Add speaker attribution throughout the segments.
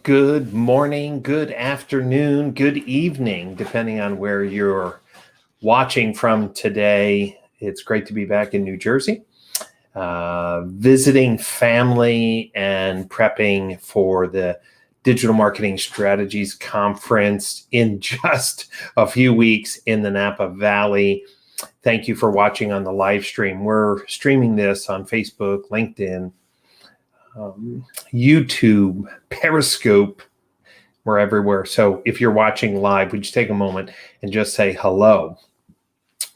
Speaker 1: Good morning, good afternoon, good evening, depending on where you're watching from today. It's great to be back in New Jersey, visiting family and prepping for the Digital Marketing Strategies Conference in just a few weeks in the Napa Valley. Thank you for watching on the live stream. We're streaming this on Facebook, LinkedIn, YouTube, Periscope. We're everywhere. So if you're watching live, would you take a moment and just say hello?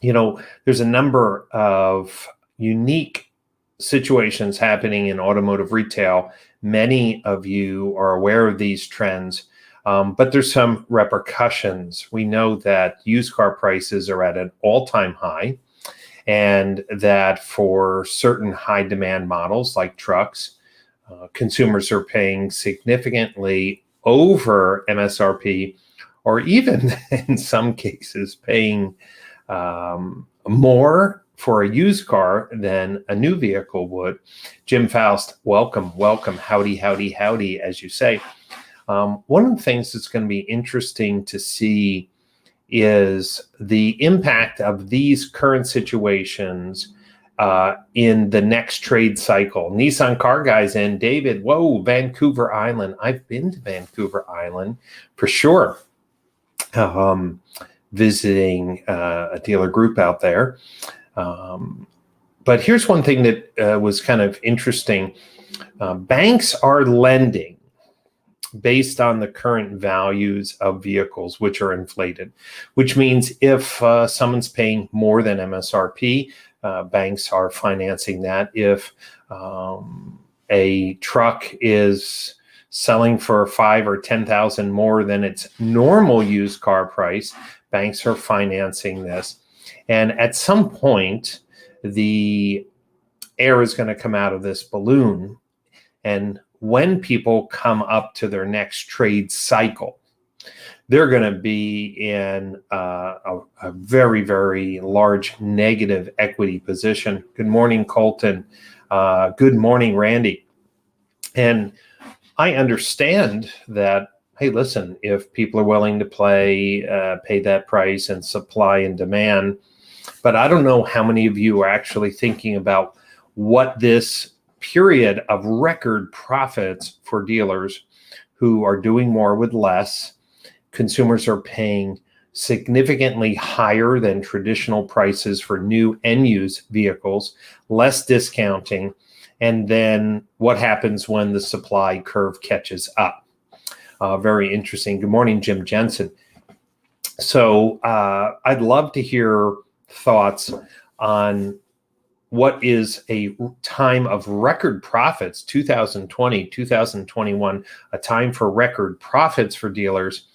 Speaker 1: You know, there's a number of unique situations happening in automotive retail. Many of you are aware of these trends, but there's some repercussions. We know that used car prices are at an all-time high, and that for certain high demand models like trucks, consumers are paying significantly over MSRP, or even in some cases paying more for a used car than a new vehicle would. Jim Faust, welcome, howdy, howdy, howdy, as you say. One of the things that's going to be interesting to see is the impact of these current situations in the next trade cycle. Nissan Car Guys and David, whoa, Vancouver Island. I've been to Vancouver Island for sure, visiting a dealer group out there. But here's one thing that was kind of interesting. Banks are lending based on the current values of vehicles, which are inflated, which means if someone's paying more than MSRP, banks are financing that. If a truck is selling for $5,000 or $10,000 more than its normal used car price, banks are financing this. And at some point, the air is going to come out of this balloon. And when people come up to their next trade cycle, they're going to be in a very, very large negative equity position. Good morning, Colton. Good morning, Randy. And I understand that, hey, listen, if people are willing to pay that price and supply and demand, but I don't know how many of you are actually thinking about what this period of record profits for dealers who are doing more with less. Consumers are paying significantly higher than traditional prices for new and used vehicles, less discounting, and then what happens when the supply curve catches up. Very interesting. Good morning, Jim Jensen. So I'd love to hear thoughts on what is a time of record profits, 2020, 2021, a time for record profits for dealers,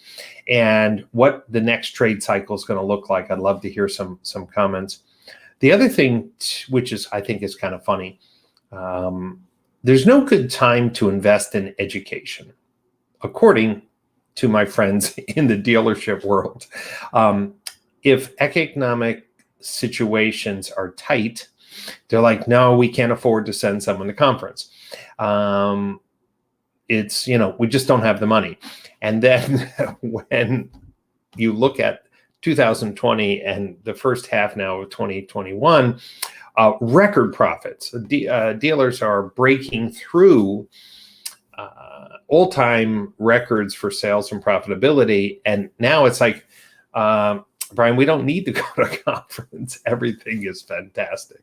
Speaker 1: and what the next trade cycle is going to look like. I'd love to hear some comments. The other thing, which is I think is kind of funny, there's no good time to invest in education, according to my friends in the dealership world. If economic situations are tight, they're like, no, we can't afford to send someone to conference. It's, we just don't have the money. And then when you look at 2020 and the first half now of 2021, record profits. Dealers are breaking through all-time records for sales and profitability. And now it's like, Brian, we don't need to go to a conference. Everything is fantastic.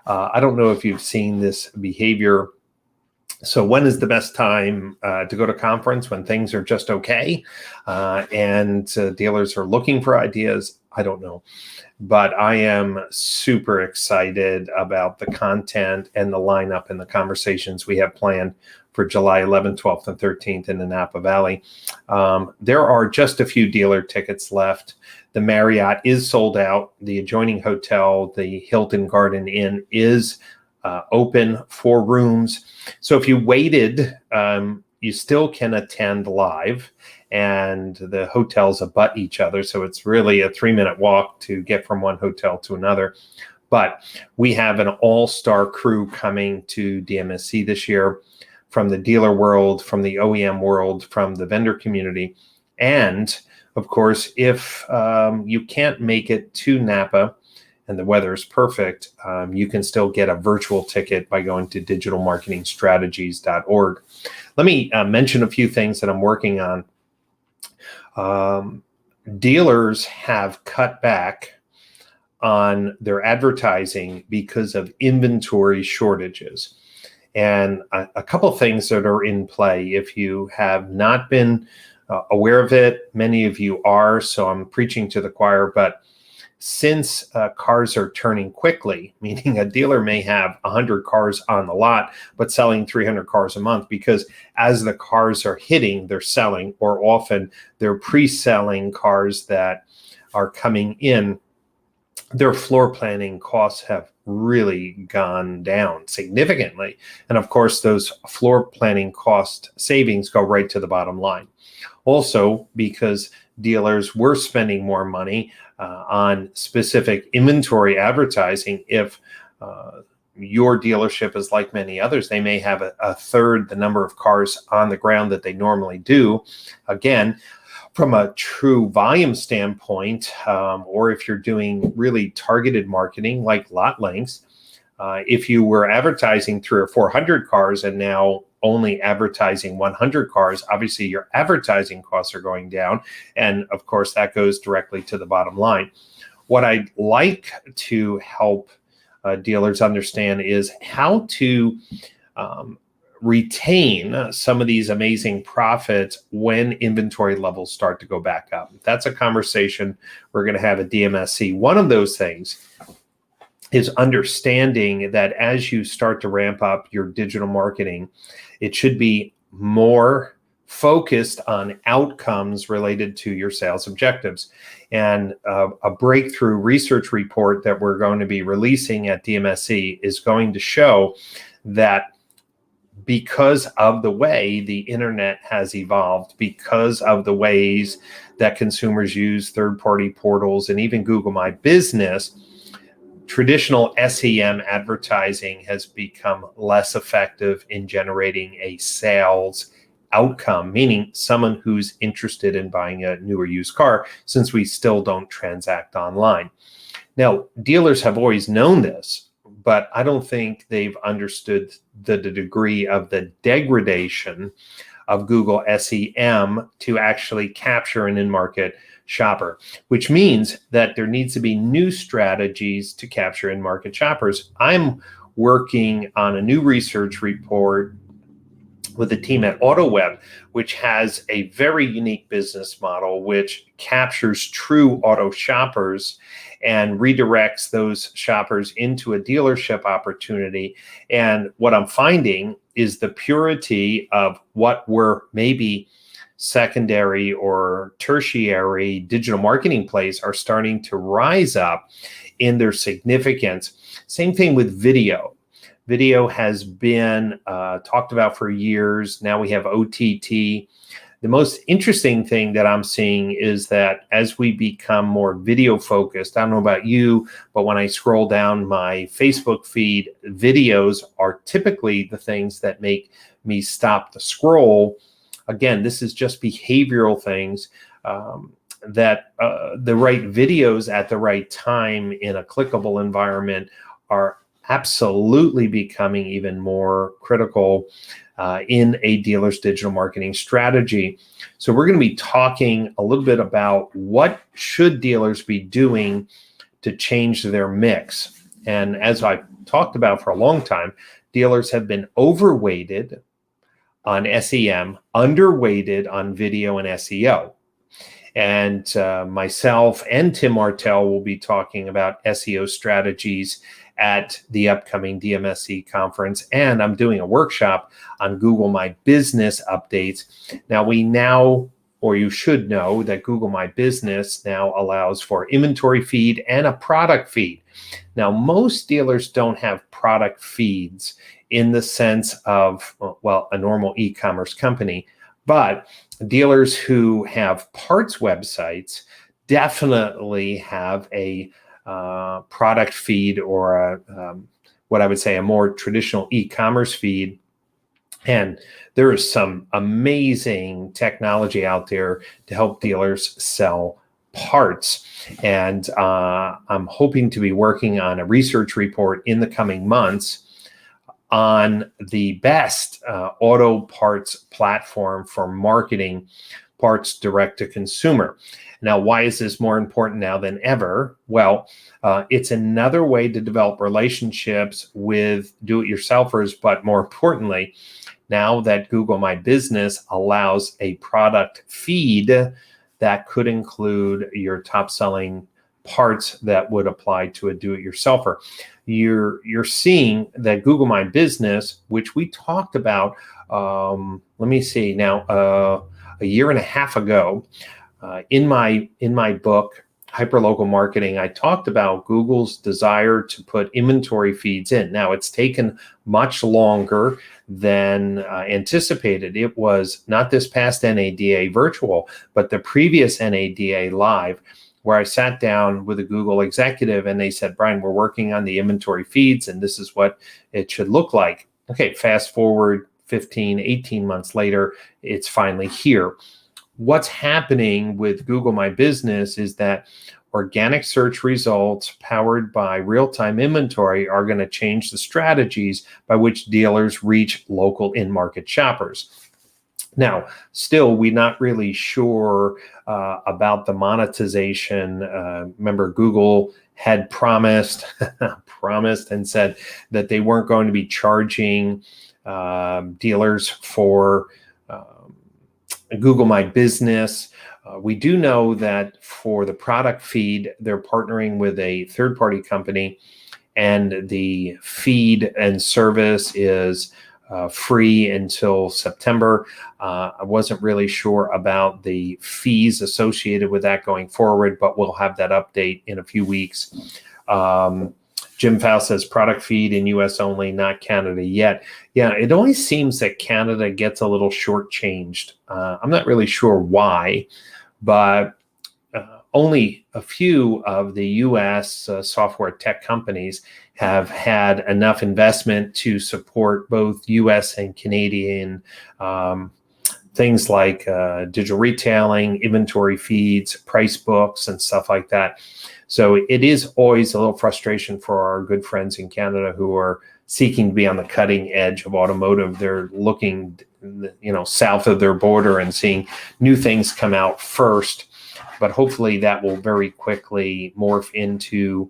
Speaker 1: I don't know if you've seen this behavior. So when is the best time to go to conference? When things are just okay and dealers are looking for ideas? I don't know. But I am super excited about the content and the lineup and the conversations we have planned for July 11th, 12th, and 13th in the Napa Valley. There are just a few dealer tickets left. The Marriott is sold out. The adjoining hotel, the Hilton Garden Inn, is open for rooms. So if you waited, you still can attend live, and the hotels abut each other. So it's really a 3-minute walk to get from one hotel to another. But we have an all-star crew coming to DMSC this year. from the dealer world, from the OEM world, from the vendor community. And of course, if you can't make it to Napa and the weather is perfect, you can still get a virtual ticket by going to digitalmarketingstrategies.org. Let me mention a few things that I'm working on. Dealers have cut back on their advertising because of inventory shortages. And a couple of things that are in play. If you have not been aware of it, many of you are, so I'm preaching to the choir, but since cars are turning quickly, meaning a dealer may have 100 cars on the lot, but selling 300 cars a month, because as the cars are hitting, they're selling, or often they're pre-selling cars that are coming in, their floor planning costs have really gone down significantly. And of course, those floor planning cost savings go right to the bottom line. Also, because dealers were spending more money on specific inventory advertising, if your dealership is like many others, they may have a third the number of cars on the ground that they normally do. Again, from a true volume standpoint, or if you're doing really targeted marketing like lot lengths, if you were advertising 300 or 400 cars and now only advertising 100 cars, obviously your advertising costs are going down. And of course, that goes directly to the bottom line. What I'd like to help dealers understand is how to retain some of these amazing profits when inventory levels start to go back up. That's a conversation we're going to have at DMSC. One of those things is understanding that as you start to ramp up your digital marketing, it should be more focused on outcomes related to your sales objectives. And a breakthrough research report that we're going to be releasing at DMSC is going to show that because of the way the internet has evolved, because of the ways that consumers use third-party portals and even Google My Business, traditional SEM advertising has become less effective in generating a sales outcome, meaning someone who's interested in buying a new or used car, since we still don't transact online. Now, dealers have always known this, but I don't think they've understood the degree of the degradation of Google SEM to actually capture an in-market shopper, which means that there needs to be new strategies to capture in-market shoppers. I'm working on a new research report with a team at AutoWeb, which has a very unique business model, which captures true auto shoppers and redirects those shoppers into a dealership opportunity. And what I'm finding is the purity of what were maybe secondary or tertiary digital marketing plays are starting to rise up in their significance. Same thing with video. Video has been talked about for years. Now we have OTT. The most interesting thing that I'm seeing is that as we become more video focused, I don't know about you, but when I scroll down my Facebook feed, videos are typically the things that make me stop the scroll. Again, this is just behavioral things that the right videos at the right time in a clickable environment are absolutely becoming even more critical in a dealer's digital marketing strategy. So we're going to be talking a little bit about what should dealers be doing to change their mix. And as I've talked about for a long time, dealers have been overweighted on SEM, underweighted on video and SEO. And myself and Tim Martell will be talking about SEO strategies at the upcoming DMSC conference. And I'm doing a workshop on Google My Business updates. Now or you should know that Google My Business now allows for inventory feed and a product feed. Now, most dealers don't have product feeds in the sense of, well, a normal e-commerce company, but dealers who have parts websites definitely have a product feed or what I would say a more traditional e-commerce feed. And there is some amazing technology out there to help dealers sell parts. And I'm hoping to be working on a research report in the coming months on the best auto parts platform for marketing parts direct to consumer. Now, why is this more important now than ever? Well, it's another way to develop relationships with do-it-yourselfers, but more importantly, now that Google My Business allows a product feed that could include your top selling parts that would apply to a do-it-yourselfer. You're seeing that Google My Business, which we talked about, let me see now, a year and a half ago, in my book, Hyperlocal Marketing, I talked about Google's desire to put inventory feeds in. Now, it's taken much longer than anticipated. It was not this past NADA virtual, but the previous NADA live, where I sat down with a Google executive and they said, Brian, we're working on the inventory feeds and this is what it should look like. Okay, fast forward 15, 18 months later, it's finally here. What's happening with Google My Business is that organic search results powered by real-time inventory are going to change the strategies by which dealers reach local in-market shoppers. Now, still, we're not really sure about the monetization. Remember, Google had promised and said that they weren't going to be charging dealers for Google My Business. We do know that for the product feed, they're partnering with a third-party company, and the feed and service is free until September. I wasn't really sure about the fees associated with that going forward, but we'll have that update in a few weeks. Jim Faust says product feed in US only, not Canada yet. Yeah, it always seems that Canada gets a little shortchanged. I'm not really sure why, but only a few of the US software tech companies have had enough investment to support both US and Canadian things like digital retailing, inventory feeds, price books, and stuff like that. So it is always a little frustration for our good friends in Canada who are seeking to be on the cutting edge of automotive. They're looking, south of their border and seeing new things come out first. But hopefully that will very quickly morph into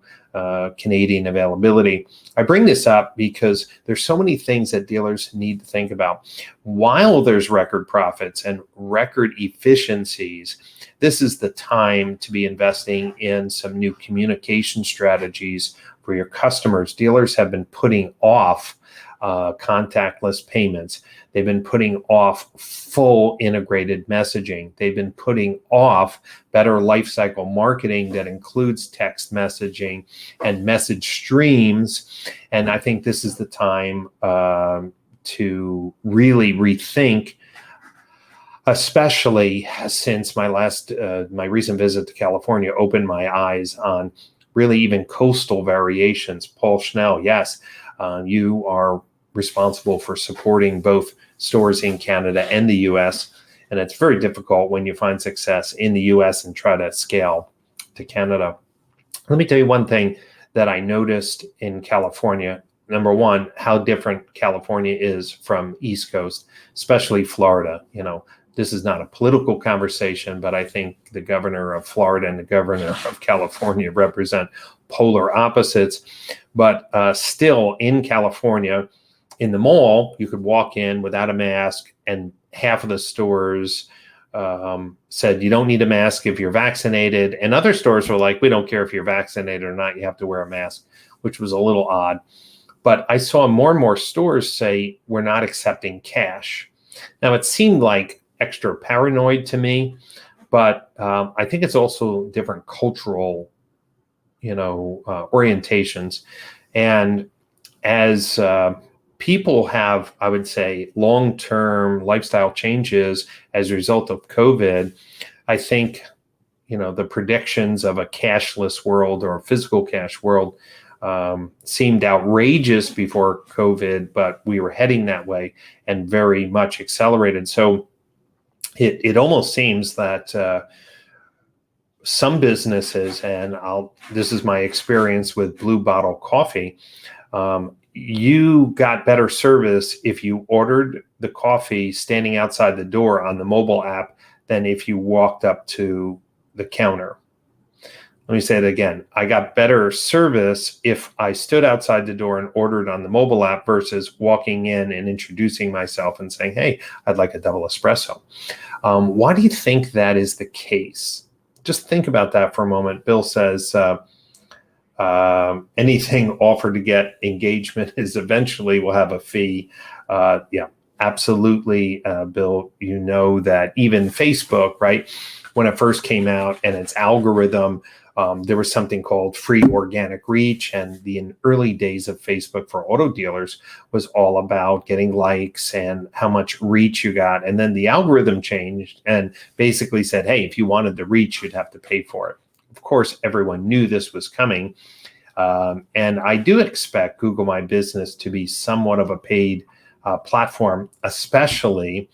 Speaker 1: Canadian availability. I bring this up because there's so many things that dealers need to think about. While there's record profits and record efficiencies, this is the time to be investing in some new communication strategies for your customers. Dealers have been putting off contactless payments. They've been putting off full integrated messaging. They've been putting off better lifecycle marketing that includes text messaging and message streams. And I think this is the time to really rethink, especially since my recent visit to California opened my eyes on really even coastal variations. Paul Schnell, yes, you are responsible for supporting both stores in Canada and the US. And it's very difficult when you find success in the US and try to scale to Canada. Let me tell you one thing that I noticed in California. Number one, how different California is from East Coast, especially Florida. This is not a political conversation, but I think the governor of Florida and the governor of California represent polar opposites. But still in California, in the mall, you could walk in without a mask, and half of the stores said you don't need a mask if you're vaccinated. And other stores were like, we don't care if you're vaccinated or not, you have to wear a mask, which was a little odd. But I saw more and more stores say, we're not accepting cash. Now, it seemed like extra paranoid to me, but I think it's also different cultural, orientations. And as people have, I would say, long-term lifestyle changes as a result of COVID, I think, the predictions of a cashless world or a physical cash world seemed outrageous before COVID, but we were heading that way and very much accelerated. So it almost seems that some businesses, and this is my experience with Blue Bottle Coffee, you got better service if you ordered the coffee standing outside the door on the mobile app than if you walked up to the counter. Let me say it again. I got better service if I stood outside the door and ordered on the mobile app versus walking in and introducing myself and saying, hey, I'd like a double espresso. Why do you think that is the case? Just think about that for a moment. Bill says, anything offered to get engagement is eventually will have a fee. Yeah, absolutely, Bill. You know that even Facebook, right, when it first came out and its algorithm, there was something called free organic reach. And the early days of Facebook for auto dealers was all about getting likes and how much reach you got. And then the algorithm changed and basically said, hey, if you wanted the reach, you'd have to pay for it. Of course, everyone knew this was coming. And I do expect Google My Business to be somewhat of a paid platform, especially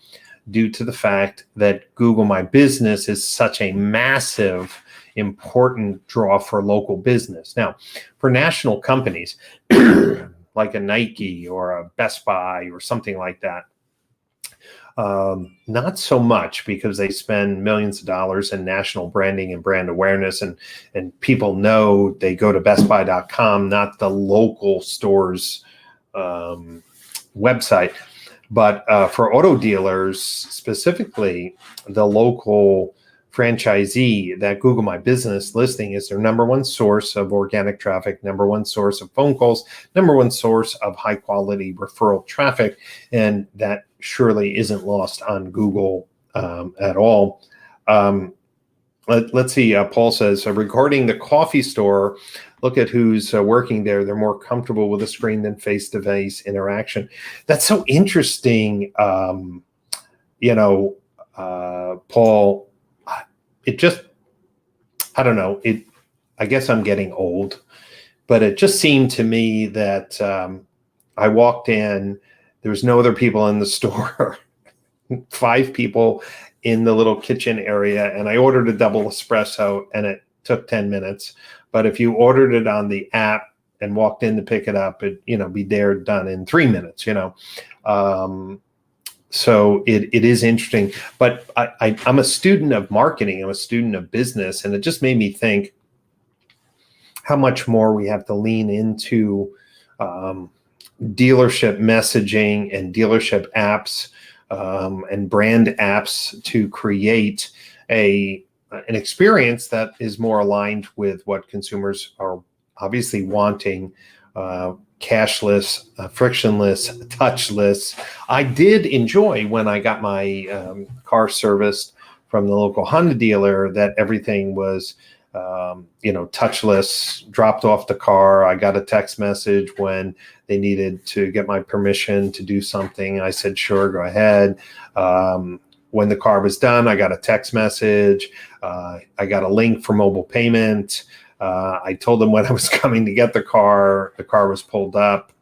Speaker 1: due to the fact that Google My Business is such a massive, important draw for local business. Now, for national companies like a Nike or a Best Buy or something like that, not so much, because they spend millions of dollars in national branding and brand awareness, and people know they go to bestbuy.com, not the local store's website. But for auto dealers, specifically the local franchisee, that Google My Business listing is their number one source of organic traffic, number one source of phone calls, number one source of high quality referral traffic. And that surely isn't lost on Google at all. Let's see. Paul says, regarding the coffee store, look at who's working there. They're more comfortable with a screen than face-to-face interaction. That's so interesting. Paul, it just, I don't know. I guess I'm getting old, but it just seemed to me that I walked in, there was no other people in the store, 5 people in the little kitchen area, and I ordered a double espresso and it took 10 minutes. But if you ordered it on the app and walked in to pick it up, it'd, be there, done in 3 minutes, So it is interesting, but I'm a student of marketing. I'm a student of business, and it just made me think how much more we have to lean into dealership messaging and dealership apps and brand apps to create an experience that is more aligned with what consumers are obviously wanting. Cashless, frictionless, touchless. I did enjoy when I got my car serviced from the local Honda dealer that everything was, touchless, dropped off the car. I got a text message when they needed to get my permission to do something. I said, sure, go ahead. When the car was done, I got a text message. I got a link for mobile payment. I told them when I was coming to get the car was pulled up.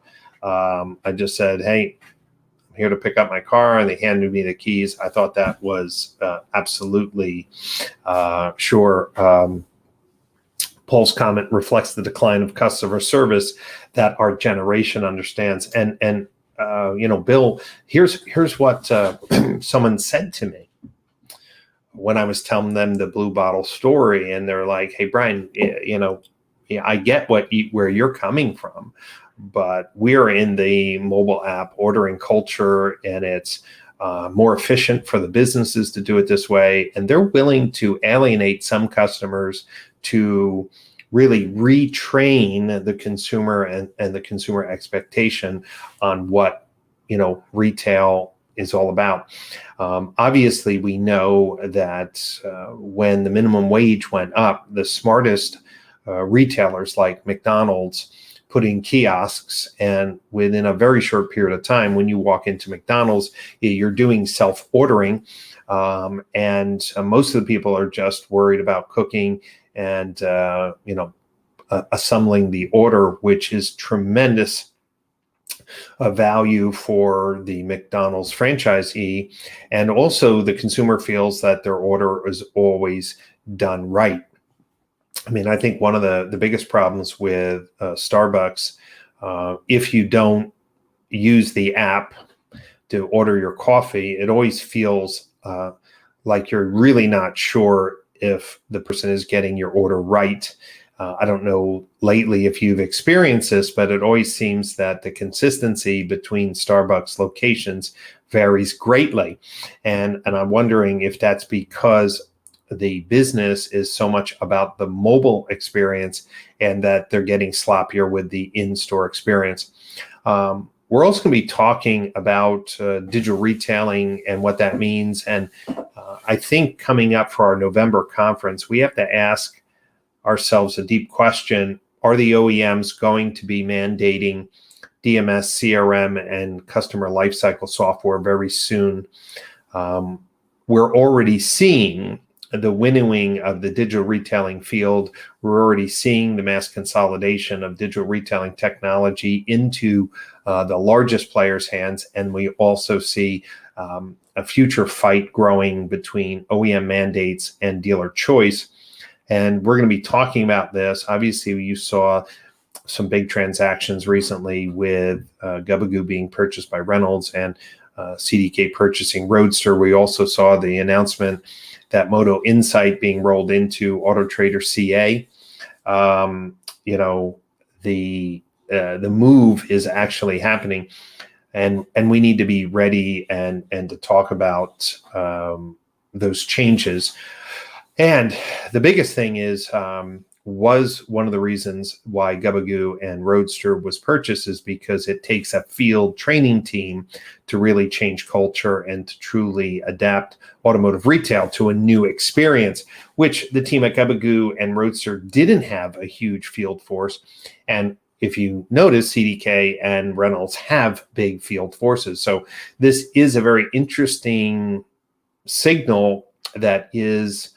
Speaker 1: I just said, hey, I'm here to pick up my car, and they handed me the keys. I thought that was absolutely sure. Paul's comment reflects the decline of customer service that our generation understands. And Bill, here's what someone said to me when I was telling them the Blue Bottle story, and they're like, hey, Brian, I get where you're coming from, but we're in the mobile app ordering culture, and it's more efficient for the businesses to do it this way. And they're willing to alienate some customers to really retrain the consumer and the consumer expectation on what, retail is all about. Obviously, we know that when the minimum wage went up, the smartest retailers like McDonald's put in kiosks, and within a very short period of time, when you walk into McDonald's, you're doing self-ordering, and most of the people are just worried about cooking and assembling the order, which is tremendous value for the McDonald's franchisee. And also the consumer feels that their order is always done right. I mean, I think one of the biggest problems with Starbucks, if you don't use the app to order your coffee, it always feels like you're really not sure if the person is getting your order right. I don't know lately if you've experienced this, but it always seems that the consistency between Starbucks locations varies greatly. And I'm wondering if that's because the business is so much about the mobile experience and that they're getting sloppier with the in-store experience. We're also going to be talking about digital retailing and what that means. And I think coming up for our November conference, we have to ask ourselves a deep question. Are the OEMs going to be mandating DMS, CRM, and customer lifecycle software very soon? We're already seeing the winnowing of the digital retailing field. We're already seeing the mass consolidation of digital retailing technology into the largest players' hands. And we also see a future fight growing between OEM mandates and dealer choice. And we're going to be talking about this. Obviously, you saw some big transactions recently with Gubagoo being purchased by Reynolds and CDK purchasing Roadster. We also saw the announcement that Moto Insight being rolled into AutoTrader CA. The move is actually happening, and we need to be ready and to talk about those changes. And the biggest thing is, was one of the reasons why Gubagoo and Roadster was purchased is because it takes a field training team to really change culture and to truly adapt automotive retail to a new experience, which the team at Gubagoo and Roadster didn't have a huge field force. And if you notice, CDK and Reynolds have big field forces. So this is a very interesting signal that is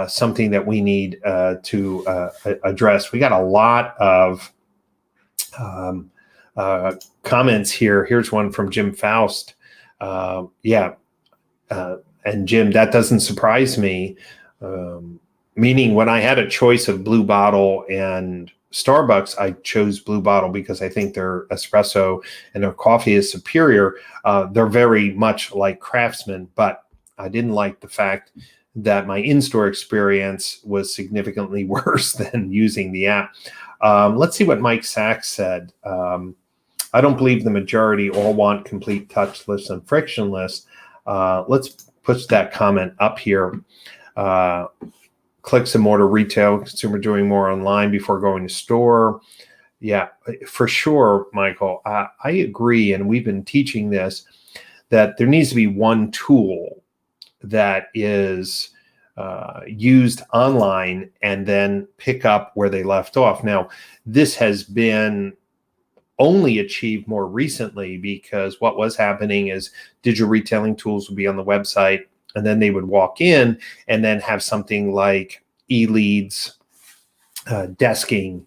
Speaker 1: something that we need to address. We got a lot of comments here. Here's one from Jim Faust. And Jim, that doesn't surprise me. Meaning when I had a choice of Blue Bottle and Starbucks, I chose Blue Bottle because I think their espresso and their coffee is superior. They're very much like Craftsman, but I didn't like the fact that my in-store experience was significantly worse than using the app. Let's see what Mike Sachs said. I don't believe the majority all want complete touchless and frictionless. Let's push that comment up here. Clicks and mortar retail, consumer doing more online before going to store. Yeah, for sure, Michael. I agree, and we've been teaching this, that there needs to be one tool that is used online and then pick up where they left off. Now, this has been only achieved more recently because what was happening is digital retailing tools would be on the website and then they would walk in and then have something like eLeads, desking,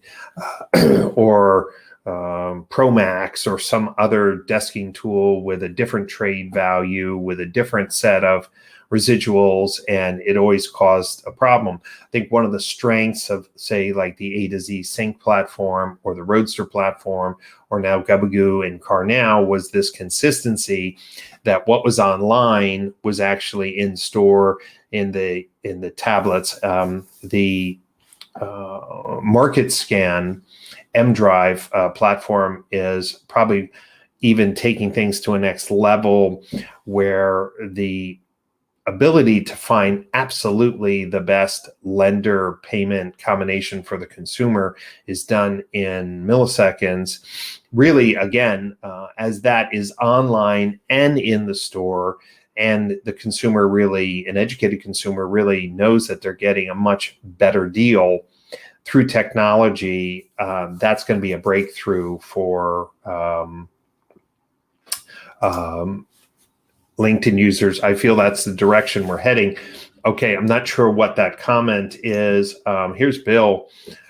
Speaker 1: or Promax or some other desking tool with a different trade value, with a different set of residuals, and it always caused a problem. I think one of the strengths of, say, like the A to Z Sync platform or the Roadster platform, or now Gubagoo and CarNow, was this consistency that what was online was actually in store in the tablets. The Market Scan M-Drive platform is probably even taking things to a next level, where the ability to find absolutely the best lender payment combination for the consumer is done in milliseconds. Really, again, as that is online and in the store, and the consumer really, an educated consumer really knows that they're getting a much better deal through technology, that's going to be a breakthrough for LinkedIn users. I feel that's the direction we're heading. Okay, I'm not sure what that comment is. Here's Bill.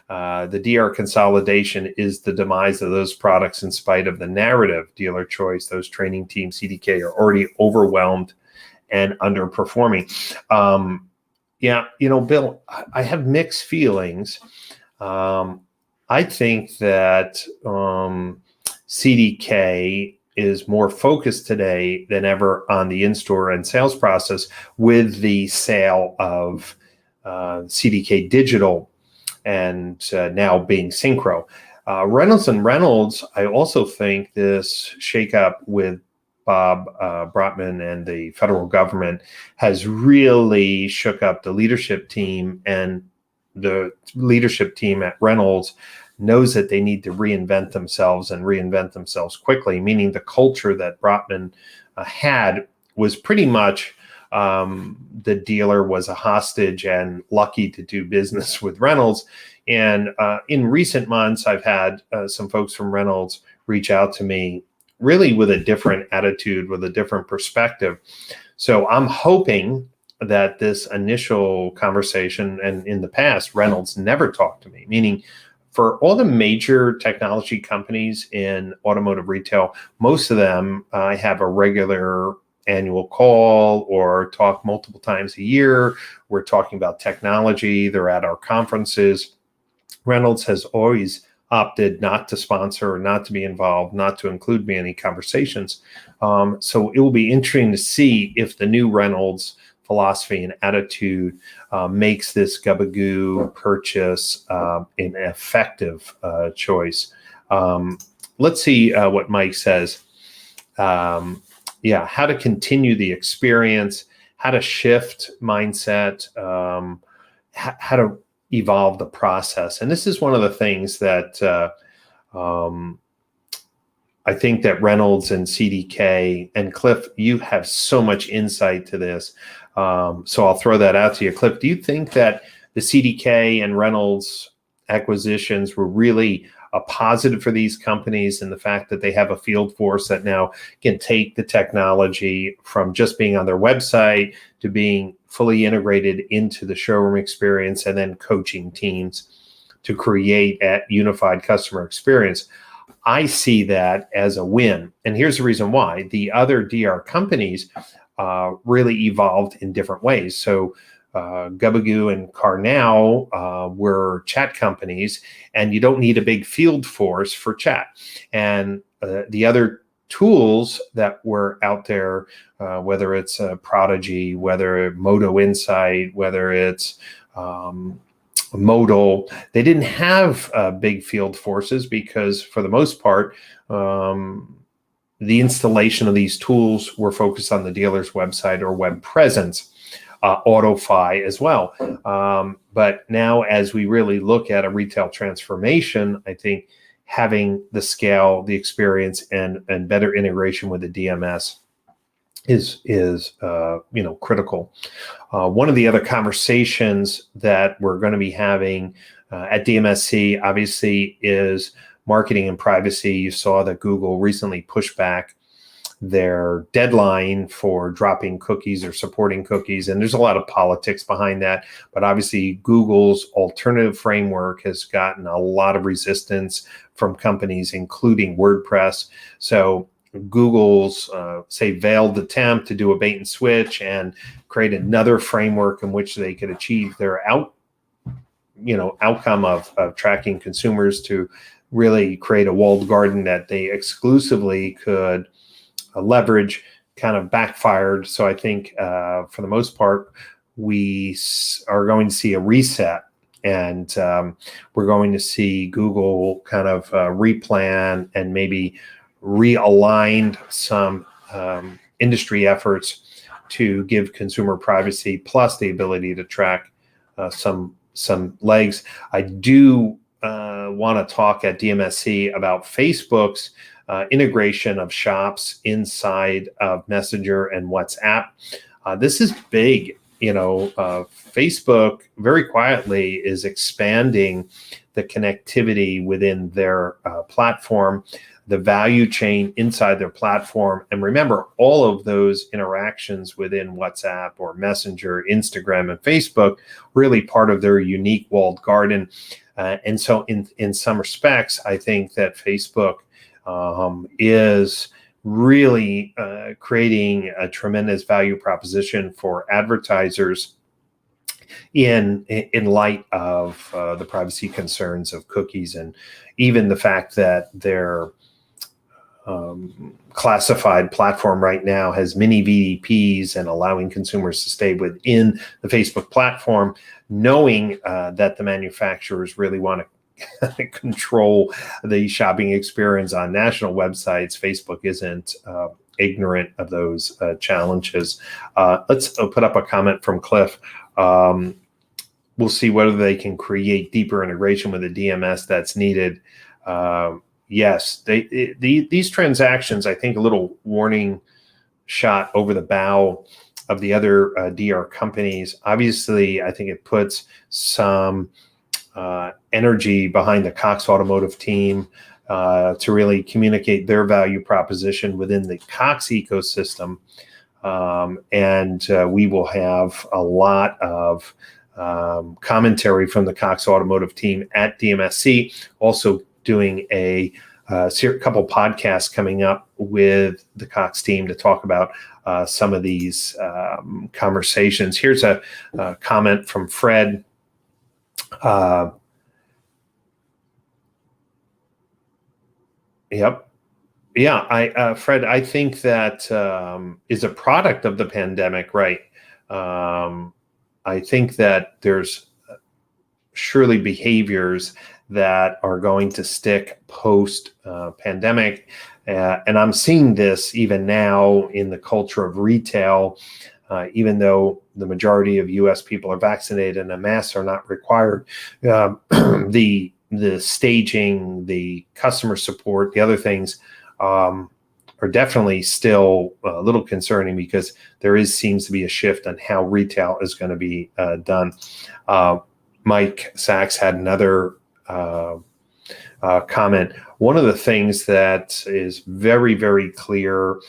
Speaker 1: The DR consolidation is the demise of those products in spite of the narrative. Dealer choice, those training teams, CDK, are already overwhelmed and underperforming. Yeah, Bill, I have mixed feelings. I think that CDK is more focused today than ever on the in-store and sales process with the sale of CDK Digital and now being Synchro. Reynolds and Reynolds, I also think this shakeup with Bob Brotman and the federal government has really shook up the leadership team, and the leadership team at Reynolds knows that they need to reinvent themselves and reinvent themselves quickly, meaning the culture that Brotman had was pretty much the dealer was a hostage and lucky to do business with Reynolds. And in recent months, I've had some folks from Reynolds reach out to me really with a different attitude, with a different perspective. So I'm hoping that this initial conversation, and in the past, Reynolds never talked to me, meaning for all the major technology companies in automotive retail, most of them I have a regular annual call or talk multiple times a year. We're talking about technology. They're at our conferences. Reynolds has always opted not to sponsor, not to be involved, not to include me in any conversations. So it will be interesting to see if the new Reynolds philosophy and attitude makes this Gabagoo purchase an effective choice. Let's see what Mike says. How to continue the experience, how to shift mindset, how to evolve the process. And this is one of the things that I think that Reynolds and CDK and Cliff, you have so much insight to this. So I'll throw that out to you. Cliff, do you think that the CDK and Reynolds acquisitions were really a positive for these companies, and the fact that they have a field force that now can take the technology from just being on their website to being fully integrated into the showroom experience and then coaching teams to create a unified customer experience? I see that as a win. And here's the reason why. The other DR companies really evolved in different ways. So Gabagoo and CarNow were chat companies, and you don't need a big field force for chat. And the other tools that were out there, whether it's Prodigy, whether Moto Insight, whether it's Modal, they didn't have big field forces because, for the most part, the installation of these tools were focused on the dealer's website or web presence. AutoFi as well. But now, as we really look at a retail transformation, I think having the scale, the experience, and better integration with the DMS is critical. One of the other conversations that we're going to be having at DMSC, obviously, is marketing and privacy. You saw that Google recently pushed back their deadline for dropping cookies or supporting cookies. And there's a lot of politics behind that. But obviously, Google's alternative framework has gotten a lot of resistance from companies, including WordPress. So Google's, veiled attempt to do a bait and switch and create another framework in which they could achieve their outcome of tracking consumers to really create a walled garden that they exclusively could leverage, kind of backfired. So I think for the most part, we are going to see a reset, and we're going to see Google kind of replan and maybe realign some industry efforts to give consumer privacy plus the ability to track some legs. I do want to talk at DMSC about Facebook's integration of shops inside of Messenger and WhatsApp. This is big. Facebook very quietly is expanding the connectivity within their platform. the value chain inside their platform. And remember, all of those interactions within WhatsApp or Messenger, Instagram, and Facebook, really part of their unique walled garden. And so in some respects, I think that Facebook is really creating a tremendous value proposition for advertisers in light of the privacy concerns of cookies, and even the fact that their classified platform right now has many VDPs and allowing consumers to stay within the Facebook platform, knowing that the manufacturers really want to control the shopping experience on national websites. Facebook isn't ignorant of those challenges. Let's put up a comment from Cliff. We'll see whether they can create deeper integration with the DMS that's needed. Yes, these transactions, I think a little warning shot over the bow of the other DR companies. Obviously, I think it puts some energy behind the Cox Automotive team to really communicate their value proposition within the Cox ecosystem. And we will have a lot of commentary from the Cox Automotive team at DMSC, also doing a couple podcasts coming up with the Cox team to talk about some of these conversations. Here's a comment from Fred. Yep. Yeah, Fred, I think that is a product of the pandemic, right? I think that there's surely behaviors that are going to stick post pandemic. And I'm seeing this even now in the culture of retail, even though the majority of US people are vaccinated and the masks are not required. The staging, the customer support, the other things are definitely still a little concerning, because there seems to be a shift on how retail is going to be done. Mike Sachs had another comment. One of the things that is very, very clear,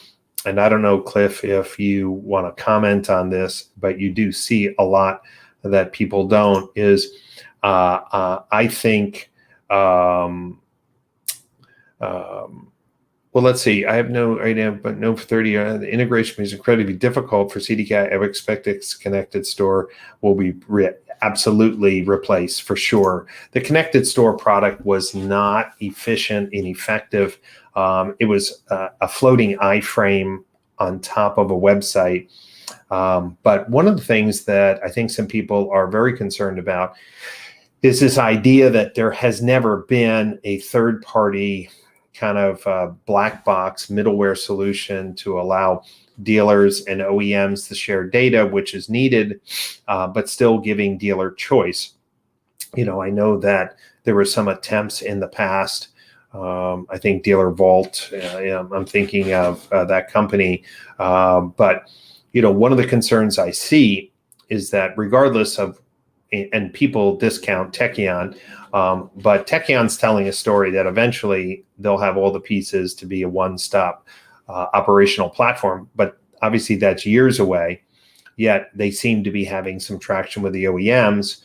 Speaker 1: and I don't know, Cliff, if you want to comment on this, but you do see a lot that people don't, is I think, well, let's see. I have no idea, but no for 30. The integration is incredibly difficult for CDK. I would expect its connected store will be absolutely replaced for sure. The connected store product was not efficient and effective. It was a floating iframe on top of a website. But one of the things that I think some people are very concerned about is this idea that there has never been a third-party kind of black box middleware solution to allow dealers and OEMs to share data, which is needed, but still giving dealer choice. You know, I know that there were some attempts in the past. I think Dealer Vault, I'm thinking of that company. But, you know, one of the concerns I see is that regardless of, and people discount Tekion, but Tekion's telling a story that eventually they'll have all the pieces to be a one-stop operational platform. But obviously that's years away, yet they seem to be having some traction with the OEMs.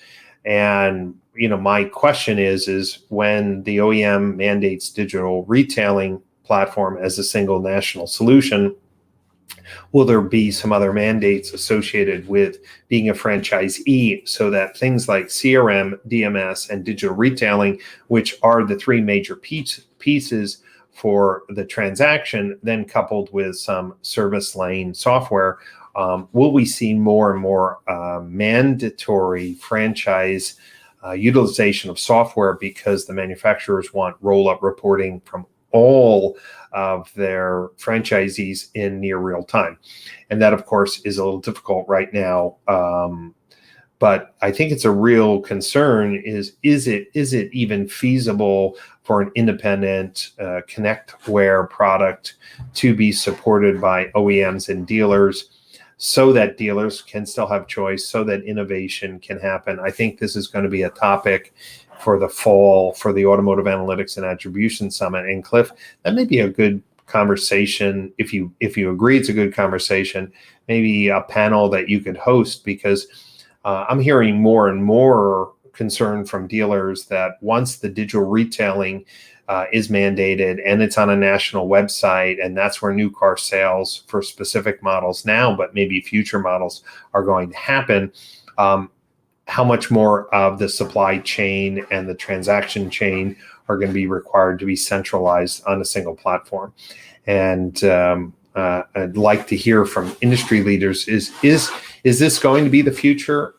Speaker 1: And, you know, my question is when the OEM mandates digital retailing platform as a single national solution, will there be some other mandates associated with being a franchisee, so that things like CRM, DMS, and digital retailing, which are the three major pieces for the transaction, then coupled with some service lane software, will we see more and more mandatory franchise utilization of software, because the manufacturers want roll-up reporting from all of their franchisees in near real time? And that, of course, is a little difficult right now. But I think it's a real concern is it even feasible for an independent Connectware product to be supported by OEMs and dealers? so that dealers can still have choice, so that innovation can happen. I think this is going to be a topic for the fall for the Automotive Analytics and Attribution Summit. And Cliff, that may be a good conversation. If you agree it's a good conversation, maybe a panel that you could host, because I'm hearing more and more concern from dealers that once the digital retailing is mandated and it's on a national website, and that's where new car sales for specific models now, but maybe future models, are going to happen, how much more of the supply chain and the transaction chain are going to be required to be centralized on a single platform. And I'd like to hear from industry leaders, is this going to be the future?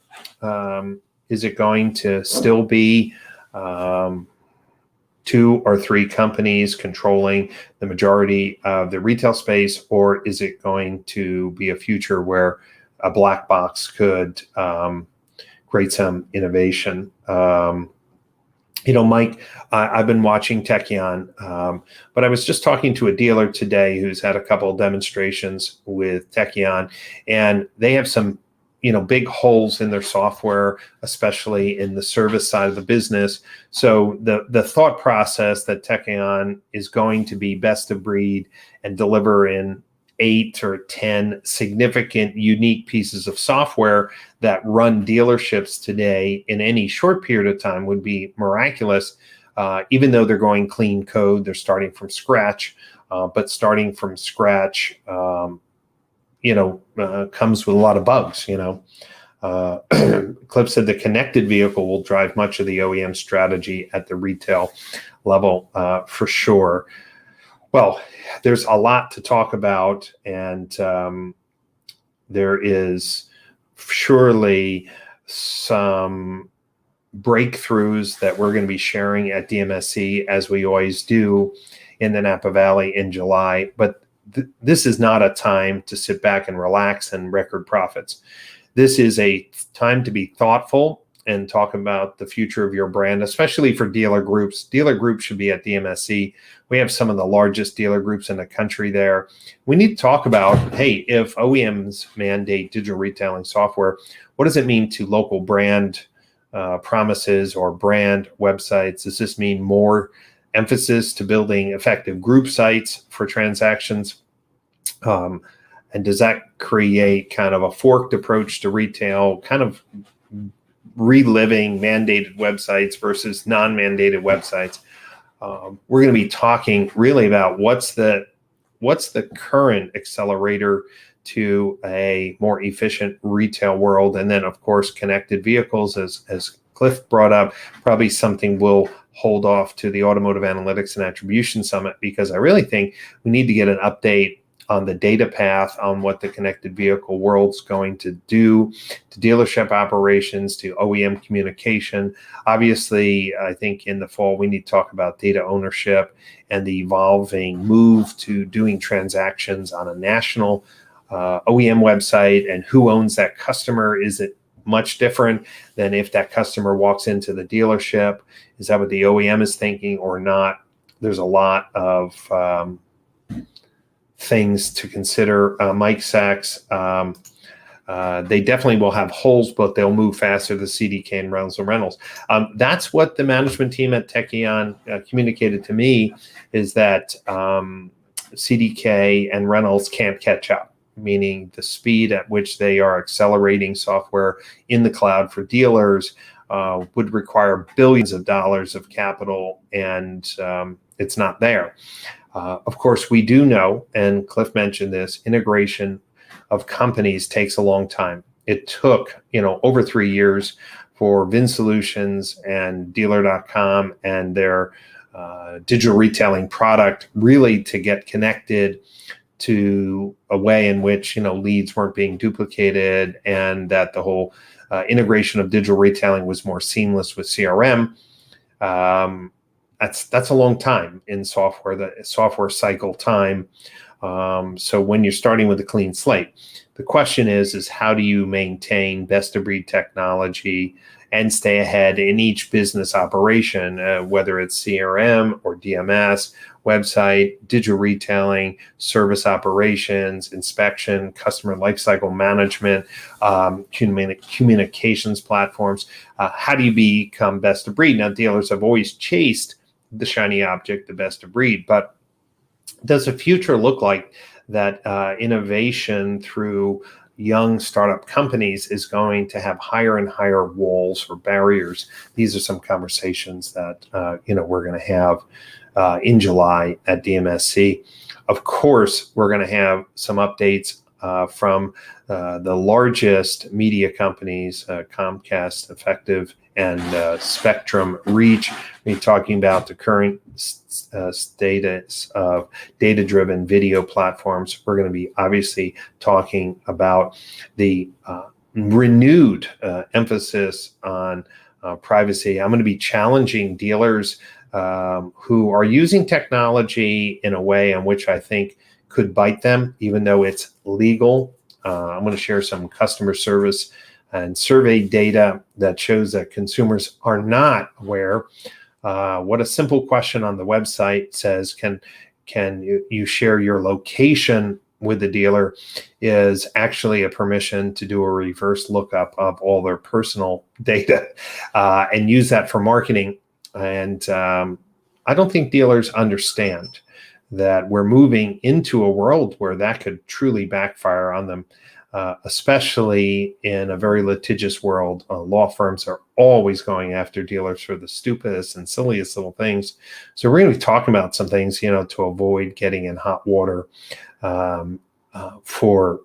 Speaker 1: Is it going to still be 2 or 3 companies controlling the majority of the retail space, or is it going to be a future where a black box could create some innovation? Mike, I've been watching Tekion, but I was just talking to a dealer today who's had a couple of demonstrations with Tekion, and they have some big holes in their software, especially in the service side of the business. So the thought process that Tekion is going to be best of breed and deliver in 8 or 10 significant unique pieces of software that run dealerships today in any short period of time would be miraculous. Even though they're going clean code, they're starting from scratch, but starting from scratch comes with a lot of bugs. Cliff said the connected vehicle will drive much of the OEM strategy at the retail level, for sure. Well, there's a lot to talk about, and there is surely some breakthroughs that we're going to be sharing at DMSC, as we always do in the Napa Valley in July. But this is not a time to sit back and relax and record profits. This is a time to be thoughtful and talk about the future of your brand, especially for dealer groups. Dealer groups should be at DMSC. We have some of the largest dealer groups in the country there. We need to talk about, hey, if OEMs mandate digital retailing software, what does it mean to local brand promises or brand websites? Does this mean more emphasis to building effective group sites for transactions? And does that create kind of a forked approach to retail, kind of reliving mandated websites versus non-mandated websites? We're going to be talking really about what's the current accelerator to a more efficient retail world, and then of course connected vehicles, as Cliff brought up, probably something we'll hold off to the Automotive Analytics and Attribution Summit, because I really think we need to get an update on the data path on what the connected vehicle world's going to do to dealership operations, to OEM communication. Obviously, I think in the fall we need to talk about data ownership and the evolving move to doing transactions on a national OEM website, and who owns that customer. Is it much different than if that customer walks into the dealership? Is that what the OEM is thinking or not? There's a lot of things to consider. Mike Sachs, they definitely will have holes, but they'll move faster, the CDK and Reynolds. That's what the management team at Tekion communicated to me, is that CDK and Reynolds can't catch up, meaning the speed at which they are accelerating software in the cloud for dealers would require billions of dollars of capital, and it's not there. Of course, we do know, and Cliff mentioned this, integration of companies takes a long time. It took, over 3 years for VIN Solutions and Dealer.com and their digital retailing product really to get connected to a way in which, leads weren't being duplicated, and that the whole integration of digital retailing was more seamless with CRM. That's a long time in software, the software cycle time. So when you're starting with a clean slate, the question is how do you maintain best of breed technology and stay ahead in each business operation, whether it's CRM or DMS, website, digital retailing, service operations, inspection, customer lifecycle management, communications platforms. How do you become best of breed? Now, dealers have always chased the shiny object, the best of breed, but does the future look like that innovation through young startup companies is going to have higher and higher walls or barriers? These are some conversations that we're going to have in July at DMSC. Of course, we're going to have some updates from the largest media companies, Comcast, Effective, and Spectrum Reach. We're talking about the current status of data-driven video platforms. We're going to be obviously talking about the renewed emphasis on privacy. I'm going to be challenging dealers who are using technology in a way in which I think could bite them, even though it's legal. I'm going to share some customer service and survey data that shows that consumers are not aware. What a simple question on the website says, can you share your location with the dealer, is actually a permission to do a reverse lookup of all their personal data and use that for marketing. And I don't think dealers understand that we're moving into a world where that could truly backfire on them, especially in a very litigious world. Law firms are always going after dealers for the stupidest and silliest little things. So we're going to be talking about some things, to avoid getting in hot water for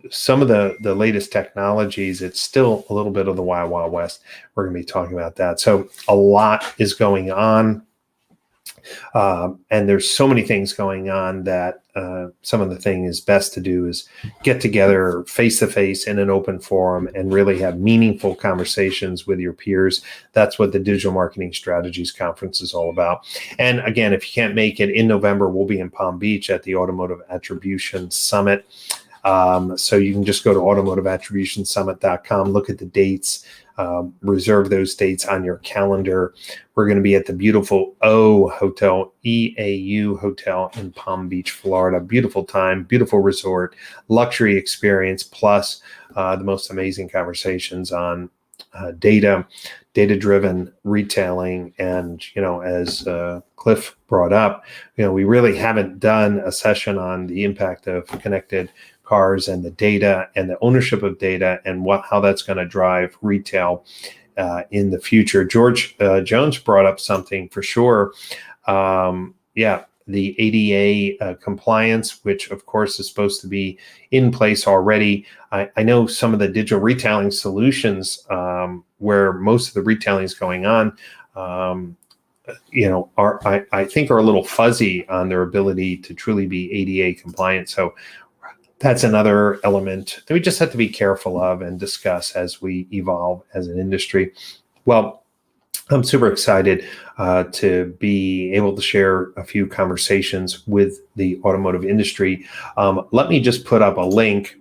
Speaker 1: some of the latest technologies. It's still a little bit of the Wild Wild West. We're going to be talking about that. So a lot is going on. And there's so many things going on that some of the thing is best to do is get together face to face in an open forum and really have meaningful conversations with your peers. That's what the Digital Marketing Strategies Conference is all about. And again, if you can't make it in November, we'll be in Palm Beach at the Automotive Attribution Summit. So you can just go to automotiveattributionsummit.com, look at the dates, reserve those dates on your calendar. We're going to be at the beautiful EAU Hotel in Palm Beach, Florida. Beautiful time, beautiful resort, luxury experience, plus the most amazing conversations on data-driven retailing. And, as Cliff brought up, we really haven't done a session on the impact of connected cars and the data and the ownership of data and how that's going to drive retail in the future. George Jones brought up something for sure. The ADA compliance, which of course is supposed to be in place already. I know some of the digital retailing solutions where most of the retailing is going on, I think are a little fuzzy on their ability to truly be ADA compliant. So that's another element that we just have to be careful of and discuss as we evolve as an industry. Well, I'm super excited to be able to share a few conversations with the automotive industry. Let me just put up a link.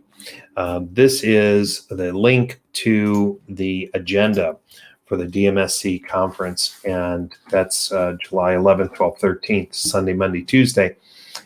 Speaker 1: This is the link to the agenda for the DMSC conference, and that's July 11th, 12th, 13th, Sunday, Monday, Tuesday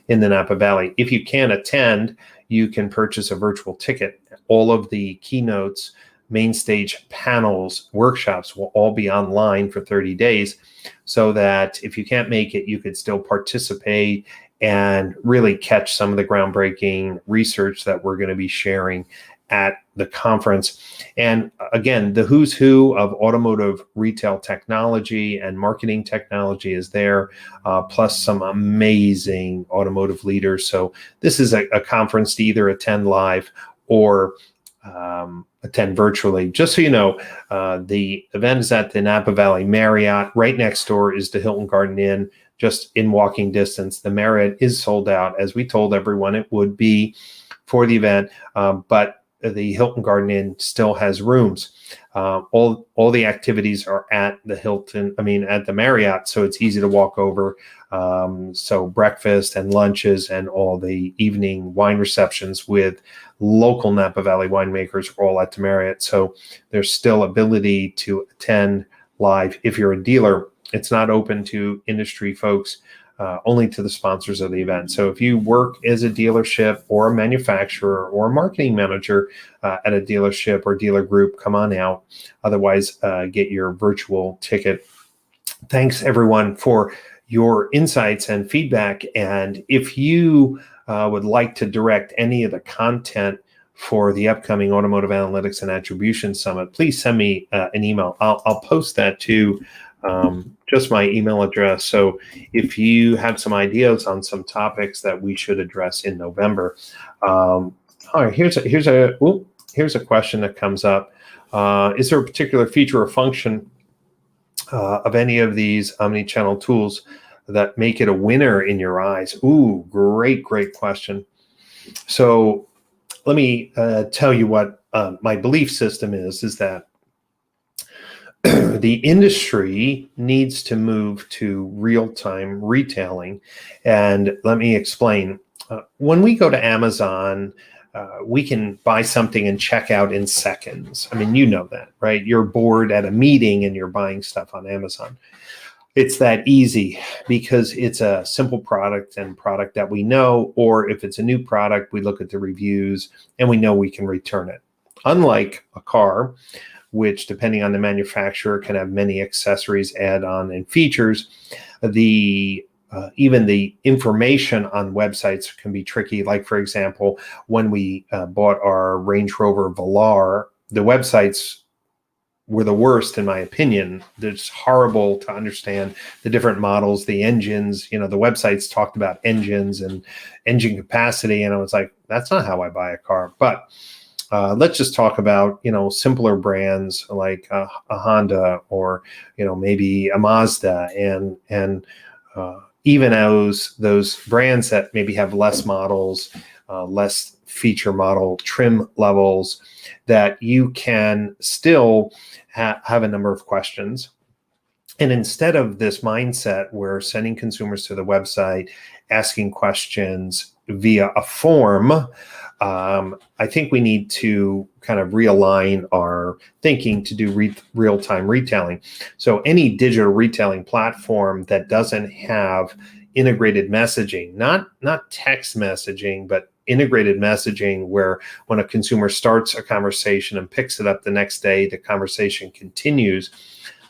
Speaker 1: in the Napa Valley. If you can't attend, you can purchase a virtual ticket. All of the keynotes, main stage panels, workshops will all be online for 30 days so that if you can't make it, you could still participate and really catch some of the groundbreaking research that we're going to be sharing at the conference. And again, the who's who of automotive retail technology and marketing technology is there, plus some amazing automotive leaders. So this is a conference to either attend live or attend virtually. Just so you know, the event is at the Napa Valley Marriott. Right next door is the Hilton Garden Inn, just in walking distance. The Marriott is sold out, as we told everyone it would be for the event, but the Hilton Garden Inn still has rooms. All the activities are at the at the Marriott, so it's easy to walk over. So breakfast and lunches and all the evening wine receptions with local Napa Valley winemakers are all at the Marriott. So there's still ability to attend live. If you're a dealer, it's not open to industry folks, only to the sponsors of the event. So if you work as a dealership or a manufacturer or a marketing manager at a dealership or dealer group, come on out. Otherwise, get your virtual ticket. Thanks, everyone, for your insights and feedback. And if you would like to direct any of the content for the upcoming Automotive Analytics and Attribution Summit, please send me an email. I'll post that to just my email address. So if you have some ideas on some topics that we should address in November, all right, here's a question that comes up. Is there a particular feature or function of any of these omni-channel tools that make it a winner in your eyes? Ooh, great question. So let me tell you what my belief system is that the industry needs to move to real-time retailing. And let me explain. When we go to Amazon, we can buy something and check out in seconds. I mean, you know that, right? You're bored at a meeting and you're buying stuff on Amazon. It's that easy because it's a simple product and product that we know, or if it's a new product, we look at the reviews and we know we can return it. Unlike a car, which depending on the manufacturer can have many accessories, add-on, and features, even the information on websites can be tricky. Like, for example, when we bought our Range Rover Velar, the websites were the worst, in my opinion. It's horrible to understand the different models, the engines. The websites talked about engines and engine capacity, and I was like, that's not how I buy a car. But let's just talk about, simpler brands like a Honda or, maybe a Mazda and even those brands that maybe have less models, less feature model trim levels, that you can still have a number of questions. And instead of this mindset where sending consumers to the website, asking questions via a form, I think we need to kind of realign our thinking to do real-time retailing. So any digital retailing platform that doesn't have integrated messaging, not text messaging, but integrated messaging, where when a consumer starts a conversation and picks it up the next day, the conversation continues.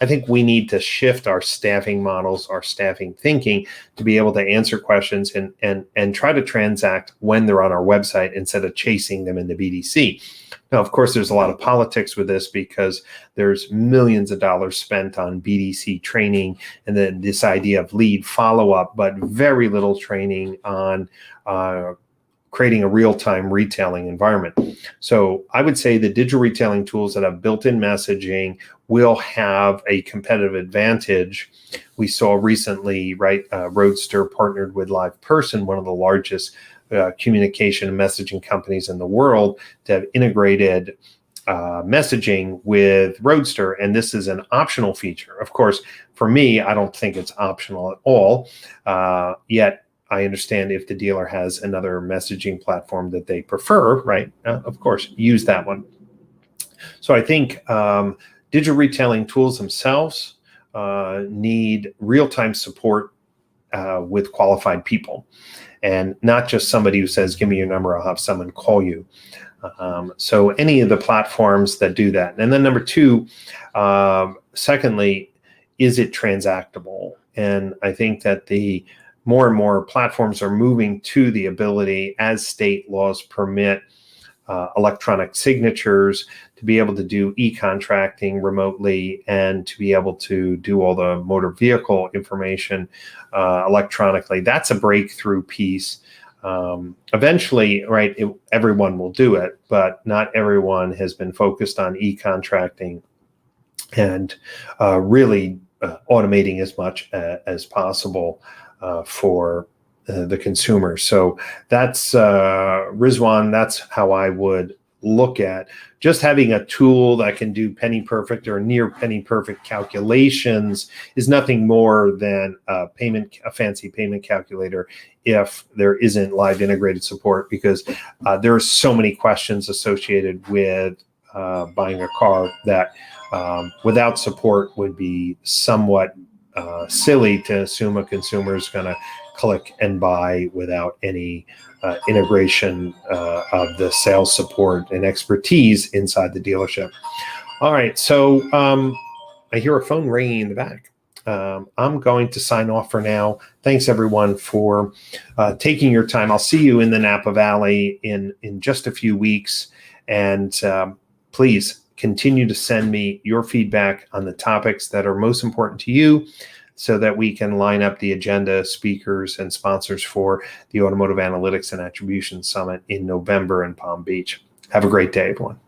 Speaker 1: I think we need to shift our staffing models, our staffing thinking, to be able to answer questions and try to transact when they're on our website instead of chasing them in the BDC. Now, of course, there's a lot of politics with this because there's millions of dollars spent on BDC training and then this idea of lead follow-up, but very little training on creating a real-time retailing environment. So I would say the digital retailing tools that have built-in messaging will have a competitive advantage. We saw recently, right, Roadster partnered with LivePerson, one of the largest communication and messaging companies in the world, to have integrated messaging with Roadster. And this is an optional feature. Of course, for me, I don't think it's optional at all, yet I understand if the dealer has another messaging platform that they prefer, right? Of course, use that one. So I think digital retailing tools themselves need real-time support with qualified people, and not just somebody who says, give me your number, I'll have someone call you. So any of the platforms that do that. And then number two, secondly, is it transactable? And I think that the more and more platforms are moving to the ability, as state laws permit, electronic signatures, to be able to do e-contracting remotely and to be able to do all the motor vehicle information electronically. That's a breakthrough piece. Eventually, right, everyone will do it, but not everyone has been focused on e-contracting and really automating as much as possible for the consumer. So that's Rizwan, that's how I would look at. Just having a tool that can do penny perfect or near penny perfect calculations is nothing more than a fancy payment calculator if there isn't live integrated support, because there are so many questions associated with buying a car that without support would be somewhat silly to assume a consumer is going to click and buy without any integration of the sales support and expertise inside the dealership. All right, so I hear a phone ringing in the back. I'm going to sign off for now. Thanks, everyone, for taking your time. I'll see you in the Napa Valley in just a few weeks. And please continue to send me your feedback on the topics that are most important to you, so that we can line up the agenda, speakers, and sponsors for the Automotive Analytics and Attribution Summit in November in Palm Beach. Have a great day, everyone.